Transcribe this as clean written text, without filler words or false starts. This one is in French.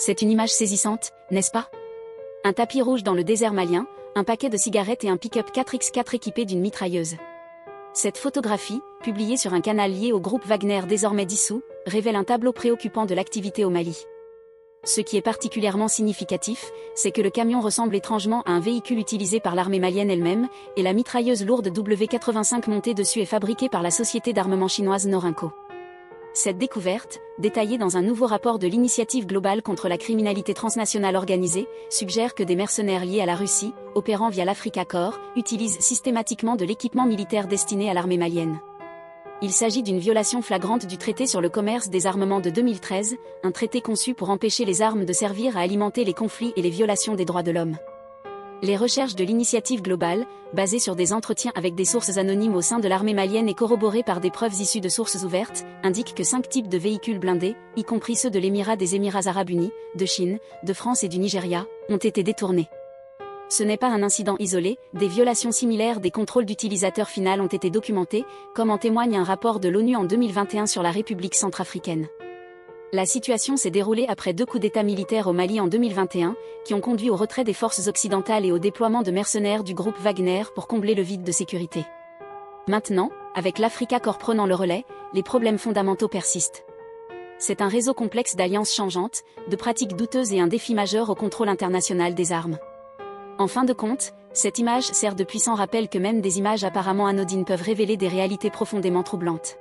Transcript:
C'est une image saisissante, n'est-ce pas? Un tapis rouge dans le désert malien, un paquet de cigarettes et un pick-up 4x4 équipé d'une mitrailleuse. Cette photographie, publiée sur un canal lié au groupe Wagner désormais dissous, révèle un tableau préoccupant de l'activité au Mali. Ce qui est particulièrement significatif, c'est que le camion ressemble étrangement à un véhicule utilisé par l'armée malienne elle-même, et la mitrailleuse lourde W85 montée dessus est fabriquée par la société d'armement chinoise Norinco. Cette découverte, détaillée dans un nouveau rapport de l'Initiative globale contre la criminalité transnationale organisée, suggère que des mercenaires liés à la Russie, opérant via l'Africa Corps, utilisent systématiquement de l'équipement militaire destiné à l'armée malienne. Il s'agit d'une violation flagrante du traité sur le commerce des armements de 2013, un traité conçu pour empêcher les armes de servir à alimenter les conflits et les violations des droits de l'homme. Les recherches de l'Initiative globale, basées sur des entretiens avec des sources anonymes au sein de l'armée malienne et corroborées par des preuves issues de sources ouvertes, indiquent que 5 types de véhicules blindés, y compris ceux de l'Émirat des Émirats arabes unis, de Chine, de France et du Nigeria, ont été détournés. Ce n'est pas un incident isolé, des violations similaires des contrôles d'utilisateur final ont été documentées, comme en témoigne un rapport de l'ONU en 2021 sur la République centrafricaine. La situation s'est déroulée après 2 coups d'État militaires au Mali en 2021, qui ont conduit au retrait des forces occidentales et au déploiement de mercenaires du groupe Wagner pour combler le vide de sécurité. Maintenant, avec l'Africa Corps prenant le relais, les problèmes fondamentaux persistent. C'est un réseau complexe d'alliances changeantes, de pratiques douteuses et un défi majeur au contrôle international des armes. En fin de compte, cette image sert de puissant rappel que même des images apparemment anodines peuvent révéler des réalités profondément troublantes.